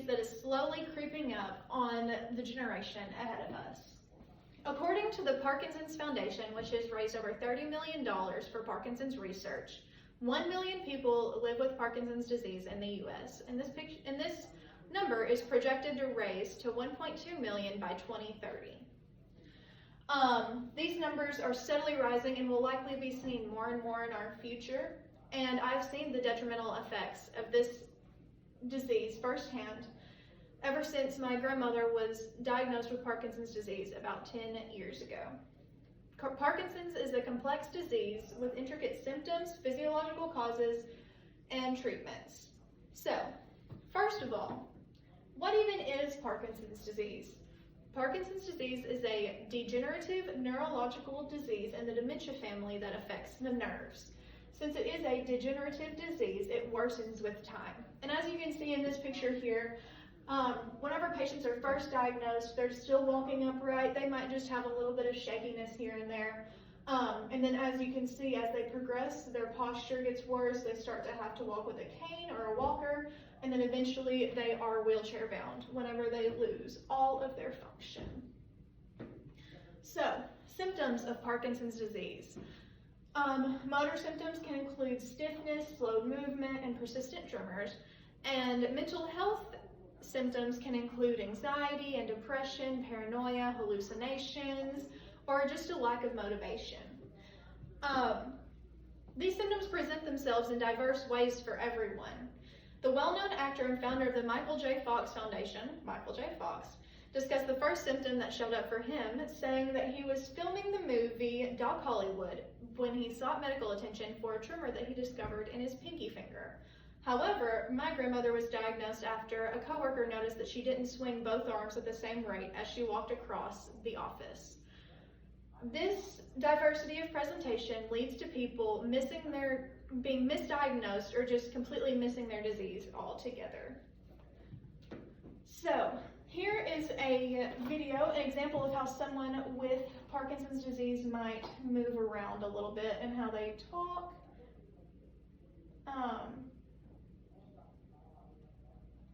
that is slowly creeping up on the generation ahead of us. According to the Parkinson's Foundation, which has raised over $30 million for Parkinson's research, 1 million people live with Parkinson's disease in the US, and this number is projected to raise to 1.2 million by 2030. These numbers are steadily rising and will likely be seen more and more in our future, and I've seen the detrimental effects of this disease firsthand ever since my grandmother was diagnosed with Parkinson's disease about 10 years ago. Parkinson's is a complex disease with intricate symptoms, physiological causes, and treatments. So, first of all, what even is Parkinson's disease? Parkinson's disease is a degenerative neurological disease in the dementia family that affects the nerves. Since it is a degenerative disease, it worsens with time. And as you can see in this picture here, whenever patients are first diagnosed, they're still walking upright. They might just have a little bit of shakiness here and there. And then as you can see, as they progress, their posture gets worse. They start to have to walk with a cane or a walker, and then eventually they are wheelchair bound whenever they lose all of their function. So, symptoms of Parkinson's disease. Motor symptoms can include stiffness, slowed movement, and persistent tremors. And mental health symptoms can include anxiety and depression, paranoia, hallucinations, or just a lack of motivation. These symptoms present themselves in diverse ways for everyone. The well-known actor and founder of the Michael J. Fox Foundation, Michael J. Fox, discussed the first symptom that showed up for him, saying that he was filming the movie Doc Hollywood when he sought medical attention for a tremor that he discovered in his pinky finger. However, my grandmother was diagnosed after a coworker noticed that she didn't swing both arms at the same rate as she walked across the office. This diversity of presentation leads to people being misdiagnosed or just completely missing their disease altogether. So, here is a video, an example of how someone with Parkinson's disease might move around a little bit and how they talk.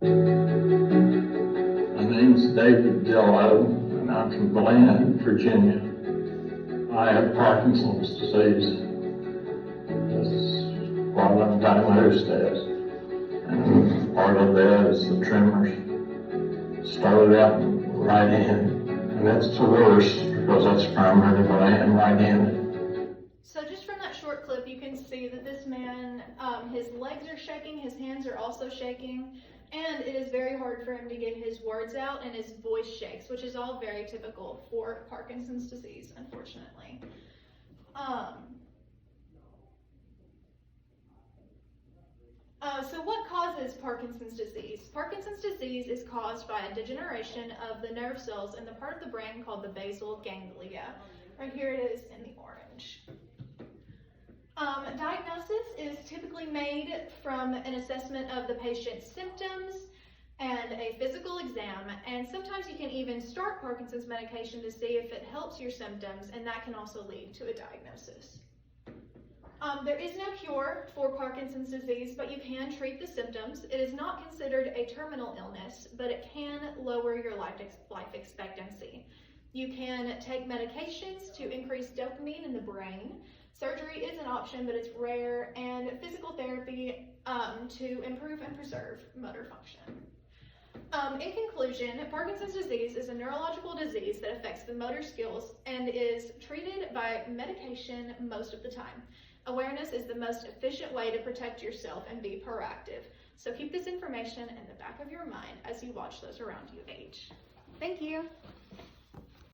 My name is David Gillow, and I'm from Glen, Virginia. I have Parkinson's disease. That's what I'm diagnosed as. And part of that is the tremors. Started out right hand, and that's the worst because that's primarily what I am right-handed. So just from that short clip, you can see that this man, his legs are shaking, his hands are also shaking, and it is very hard for him to get his words out, and his voice shakes, which is all very typical for Parkinson's disease, unfortunately. So what causes Parkinson's disease? Parkinson's disease is caused by a degeneration of the nerve cells in the part of the brain called the basal ganglia. Right here it is in the orange. Diagnosis is typically made from an assessment of the patient's symptoms and a physical exam, and sometimes you can even start Parkinson's medication to see if it helps your symptoms, and that can also lead to a diagnosis. There is no cure for Parkinson's disease, but you can treat the symptoms. It is not considered a terminal illness, but it can lower your life expectancy. You can take medications to increase dopamine in the brain. Surgery is an option, but it's rare, and physical therapy to improve and preserve motor function. In conclusion, Parkinson's disease is a neurological disease that affects the motor skills and is treated by medication most of the time. Awareness is the most efficient way to protect yourself and be proactive. So keep this information in the back of your mind as you watch those around you age. Thank you.